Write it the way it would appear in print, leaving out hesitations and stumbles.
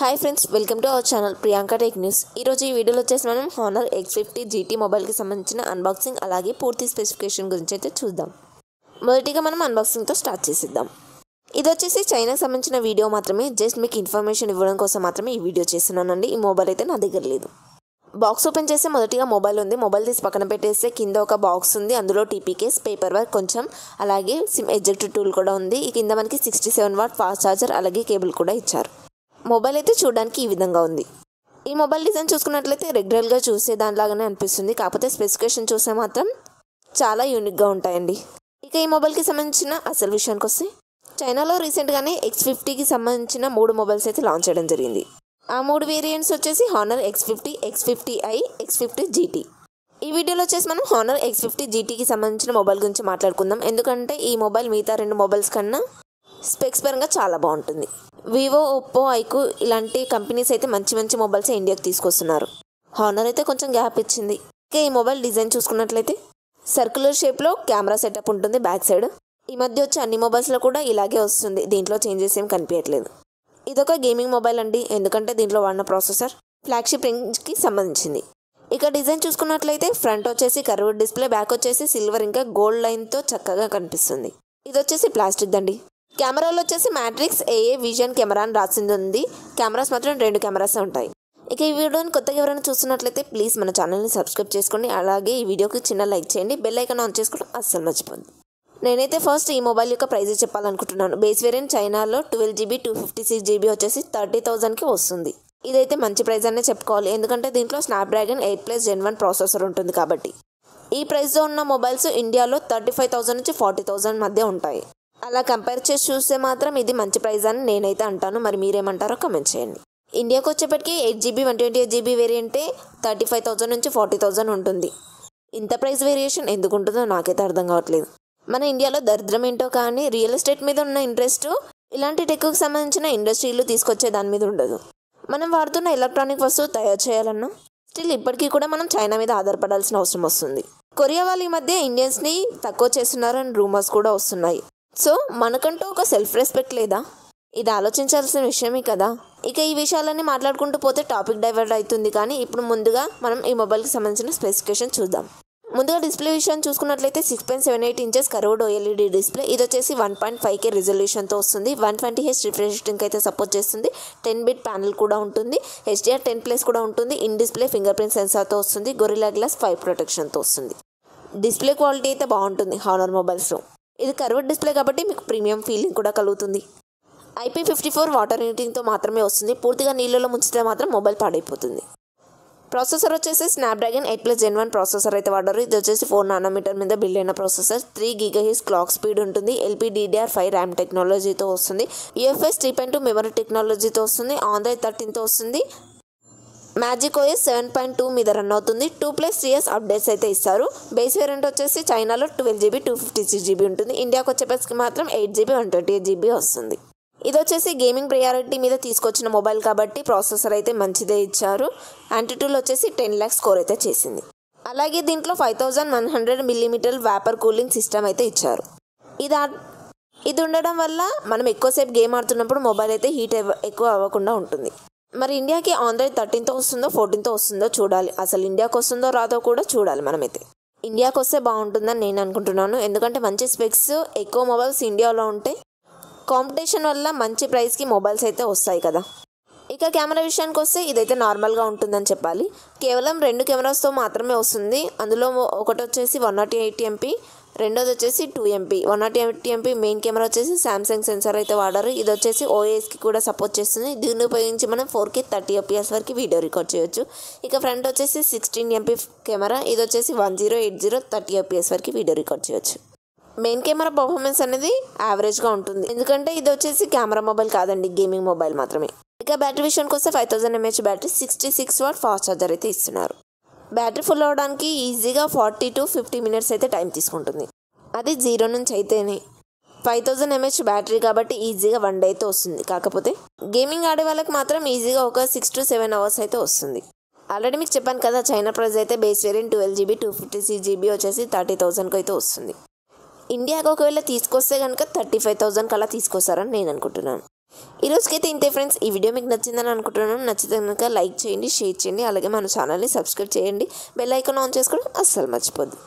Hi friends, welcome to our channel Priyanka tech news. ఈరోజు ఈ వీడియోలో వచ్చేసి మనం హానర్ X50 GT మొబైల్కి సంబంధించిన అన్బాక్సింగ్ అలాగే పూర్తి స్పెసిఫికేషన్ గురించి అయితే చూద్దాం. మొదటిగా మనం అన్బాక్సింగ్తో స్టార్ట్ చేసిద్దాం. ఇది వచ్చేసి చైనాకి సంబంధించిన వీడియో మాత్రమే, జస్ట్ మీకు ఇన్ఫర్మేషన్ ఇవ్వడం కోసం మాత్రమే ఈ వీడియో చేస్తున్నానండి. ఈ మొబైల్ అయితే నా దగ్గర లేదు. బాక్స్ ఓపెన్ చేస్తే మొదటిగా మొబైల్ ఉంది. మొబైల్ తీసి పక్కన పెట్టేస్తే కింద ఒక బాక్స్ ఉంది. అందులో టీపీ కేస్, పేపర్ వర్క్ కొంచెం, అలాగే సిమ్ ఎజెక్ట్ టూల్ కూడా ఉంది. ఈ కింద మనకి 67 వాట్ ఫాస్ట్ ఛార్జర్ అలాగే కేబుల్ కూడా ఇచ్చారు. మొబైల్ అయితే చూడడానికి ఈ విధంగా ఉంది. ఈ మొబైల్ డిజైన్ చూసుకున్నట్లయితే రెగ్యులర్గా చూసే దానిలాగానే అనిపిస్తుంది. కాకపోతే స్పెసిఫికేషన్ చూస్తే మాత్రం చాలా యూనిక్గా ఉంటాయండి. ఇక ఈ మొబైల్కి సంబంధించిన అసలు విషయానికి వస్తే, చైనాలో రీసెంట్గానే X50కి సంబంధించిన 3 మొబైల్స్ అయితే లాంచ్ చేయడం జరిగింది. ఆ 3 వేరియంట్స్ వచ్చేసి honour X50, X50i, X50 GT. ఈ వీడియోలో వచ్చేసి మనం హానర్ X50 GTకి సంబంధించిన మొబైల్ గురించి మాట్లాడుకుందాం. ఎందుకంటే ఈ మొబైల్ మిగతా 2 మొబైల్స్ కన్నా స్పెక్స్ పరంగా చాలా బాగుంటుంది. వివో, ఒప్పో, ఐకు ఇలాంటి కంపెనీస్ అయితే మంచి మొబైల్స్ ఇండియాకి తీసుకొస్తున్నారు. హానర్ అయితే కొంచెం గ్యాప్ ఇచ్చింది. ఇక ఈ మొబైల్ డిజైన్ చూసుకున్నట్లయితే సర్క్యులర్ షేప్లో కెమెరా సెటప్ ఉంటుంది బ్యాక్ సైడ్. ఈ మధ్య వచ్చే అన్ని మొబైల్స్లో కూడా ఇలాగే వస్తుంది. దీంట్లో చేంజెస్ ఏం కనిపించట్లేదు. ఇదొక గేమింగ్ మొబైల్ అండి, ఎందుకంటే దీంట్లో వాడిన ప్రాసెసర్ ఫ్లాగ్షిప్ రేంజ్కి సంబంధించింది. ఇక డిజైన్ చూసుకున్నట్లయితే ఫ్రంట్ వచ్చేసి కర్వ్డ్ డిస్ప్లే, బ్యాక్ వచ్చేసి సిల్వర్ ఇంకా గోల్డ్ లైన్తో చక్కగా కనిపిస్తుంది. ఇది వచ్చేసి ప్లాస్టిక్ దండి. కెమెరాలో వచ్చేసి మ్యాట్రిక్స్ AA విజన్ కెమెరా అని రాసింది ఉంది. కెమెరాస్ మాత్రం 2 కెమెరాస్ ఉంటాయి. ఇక ఈ వీడియోని కొత్తగా ఎవరైనా చూస్తున్నట్లయితే ప్లీజ్ మన ఛానల్ని సబ్స్క్రైబ్ చేసుకోండి. అలాగే ఈ వీడియోకి చిన్న లైక్ చేయండి. బెల్ ఐకాన్ ఆన్ చేసుకోవడం అస్సలు మర్చిపోండి. నేనైతే ఫస్ట్ ఈ మొబైల్ యొక్క ప్రైస్ చెప్పాలనుకుంటున్నాను. బేస్ వేరియంట్ చైనాలో 12GB 256GB వచ్చేసి 30,000కి వస్తుంది. ఇదైతే మంచి ప్రైస్ అనే చెప్పుకోవాలి, ఎందుకంటే దీంట్లో స్నాప్డ్రాగన్ 8+ Gen 1 ప్రాసెసర్ ఉంటుంది కాబట్టి. ఈ ప్రైస్లో ఉన్న మొబైల్స్ ఇండియాలో 35,000 నుంచి 40,000 మధ్య ఉంటాయి. అలా కంపేర్ చేసి చూస్తే మాత్రం ఇది మంచి ప్రైస్ అని నేనైతే అంటాను. మరి మీరేమంటారో కమెంట్ చేయండి. ఇండియాకి వచ్చేప్పటికి 8GB 128GB వేరియంటే 35,000 నుంచి 40,000 ఉంటుంది. ఇంత ప్రైస్ వేరియేషన్ ఎందుకు ఉంటుందో నాకైతే అర్థం కావట్లేదు. మన ఇండియాలో దరిద్రం ఏంటో కానీ రియల్ ఎస్టేట్ మీద ఉన్న ఇంట్రెస్ట్ ఇలాంటి టెక్కు సంబంధించిన ఇండస్ట్రీలు తీసుకొచ్చే దాని మీద ఉండదు. మనం వాడుతున్న ఎలక్ట్రానిక్ వస్తువు తయారు చేయాలన్నా స్టిల్ ఇప్పటికీ కూడా మనం చైనా మీద ఆధారపడాల్సిన అవసరం వస్తుంది. కొరియా వాళ్ళు ఈ మధ్య ఇండియన్స్ని తక్కువ చేస్తున్నారని రూమర్స్ కూడా వస్తున్నాయి. సో మనకంటూ ఒక సెల్ఫ్ రెస్పెక్ట్ లేదా? ఇది ఆలోచించాల్సిన విషయమే కదా. ఇక ఈ విషయాలన్నీ మాట్లాడుకుంటూ పోతే టాపిక్ డైవర్ట్ అవుతుంది. కానీ ఇప్పుడు ముందుగా మనం ఈ మొబైల్కి సంబంధించిన స్పెసిఫికేషన్ చూద్దాం. ముందుగా డిస్ప్లే విషయాన్ని చూసుకున్నట్లయితే 6.78 ఇంచెస్ కర్వ్డ్ OLED డిస్ప్లే. ఇది వచ్చేసి 1.5K రిజల్యూషన్తో వస్తుంది. 120Hz రిఫ్రెష్ రేటింగ్ అయితే సపోర్ట్ చేస్తుంది. 10-bit ప్యానల్ కూడా ఉంటుంది. HDR10+ కూడా ఉంటుంది. ఇన్ డిస్ప్లే ఫింగర్ ప్రింట్ సెన్సార్తో వస్తుంది. గొరిల్లా గ్లాస్ 5 ప్రొటెక్షన్తో వస్తుంది. డిస్ప్లే క్వాలిటీ అయితే బాగుంటుంది హానర్ మొబైల్స్లో. ఇది కర్వ్డ్ డిస్ప్లే కాబట్టి మీకు ప్రీమియం ఫీలింగ్ కూడా కలుగుతుంది. IP54 వాటర్ రేటింగ్తో మాత్రమే వస్తుంది. పూర్తిగా నీళ్ళలో ముంచితే మాత్రం మొబైల్ పాడైపోతుంది. ప్రాసెసర్ వచ్చేసి స్నాప్డ్రాగన్ 8+ Gen 1 ప్రాసెసర్ అయితే వాడారు. ఇది వచ్చేసి 4 నానోమీటర్ మీద బిల్డ్ అయిన ప్రాసెసర్. 3 GHz క్లాక్ స్పీడ్ ఉంటుంది. LPDDR5 ర్యామ్ టెక్నాలజీతో వస్తుంది. UFS 3.2 మెమరీ టెక్నాలజీతో వస్తుంది. Android 13తో వస్తుంది. మ్యాజిక్ OS 7.2 మీద రన్ అవుతుంది. 2+ years అప్డేట్స్ అయితే ఇస్తారు. బేస్ వేరియంట్ వచ్చేసి చైనాలో 12GB 256GB ఉంటుంది. ఇండియాకి వచ్చేపటికి మాత్రం 8GB 128GB వస్తుంది. ఇది వచ్చేసి గేమింగ్ ప్రయారిటీ మీద తీసుకొచ్చిన మొబైల్ కాబట్టి ప్రాసెసర్ అయితే మంచిదే ఇచ్చారు. యాంటిట్యూడ్ వచ్చేసి 10 lakhs స్కోర్ అయితే చేసింది. అలాగే దీంట్లో 5100mm వేపర్ కూలింగ్ సిస్టమ్ అయితే ఇచ్చారు. ఇది ఉండడం వల్ల మనం ఎక్కువసేపు గేమ్ ఆడుతున్నప్పుడు మొబైల్ అయితే హీట్ ఎక్కువ అవ్వకుండా ఉంటుంది. మరి ఇండియాకి Android 13తో వస్తుందో 14తో వస్తుందో చూడాలి. అసలు ఇండియాకి వస్తుందో రాదో కూడా చూడాలి. మనమైతే ఇండియాకి వస్తే బాగుంటుందని నేను అనుకుంటున్నాను. ఎందుకంటే మంచి స్పెక్స్ ఎక్కువ మొబైల్స్ ఇండియాలో ఉంటే కాంపిటీషన్ వల్ల మంచి ప్రైస్కి మొబైల్స్ అయితే వస్తాయి కదా. ఇక కెమెరా విషయానికి వస్తే ఇదైతే నార్మల్గా ఉంటుందని చెప్పాలి. కేవలం 2 కెమెరాస్తో మాత్రమే వస్తుంది. అందులో ఒకటి వచ్చేసి 108MP, రెండోది వచ్చేసి 2MP. 108MP మెయిన్ కెమెరా వచ్చేసి సామ్సంగ్ సెన్సార్ అయితే వాడారు. ఇది వచ్చేసి OISకి కూడా సపోర్ట్ చేస్తుంది. దీన్ని ఉపయోగించి మనం 4K 30fps వరకు వీడియో రికార్డ్ చేయొచ్చు. ఇక ఫ్రంట్ వచ్చేసి 16MP కెమెరా. ఇది వచ్చేసి 1080 30fps వరకు వీడియో రికార్డ్ చేయొచ్చు. మెయిన్ కెమెరా పర్ఫార్మెన్స్ అనేది యావరేజ్గా ఉంటుంది, ఎందుకంటే ఇది వచ్చేసి కెమెరా మొబైల్ కాదండి, గేమింగ్ మొబైల్ మాత్రమే. ఇక బ్యాటరీ విషయానికి వస్తే 5000 mAh battery, 66 watt fast charger అయితే ఇస్తున్నారు. బ్యాటరీ ఫుల్ అవడానికి ఈజీగా 40 to 50 minutes అయితే టైం తీసుకుంటుంది. అది 0 నుంచి అయితేనే. 5000 mAh బ్యాటరీ కాబట్టి ఈజీగా 1 day అయితే వస్తుంది. కాకపోతే గేమింగ్ ఆడే వాళ్ళకి మాత్రం ఈజీగా ఒక 6 to 7 hours అయితే వస్తుంది. ఆల్రెడీ మీకు చెప్పాను కదా, చైనా ప్రైస్ అయితే బేస్ వేరియంట్ 12GB 256GB వచ్చేసి 30,000కి అయితే వస్తుంది. ఇండియాకి ఒకవేళ తీసుకొస్తే కనుక 35,000 కల్లా తీసుకొస్తారని నేను అనుకుంటున్నాను. ఈ రోజుకైతే ఇంతే ఫ్రెండ్స్. ఈ వీడియో మీకు నచ్చిందని అనుకుంటున్నాను. నచ్చితే కనుక లైక్ చేయండి, షేర్ చేయండి, అలాగే మన ఛానల్ని సబ్స్క్రైబ్ చేయండి. బెల్ ఐకాన్ ఆన్ చేసుకోవడం అస్సలు మర్చిపోద్దు.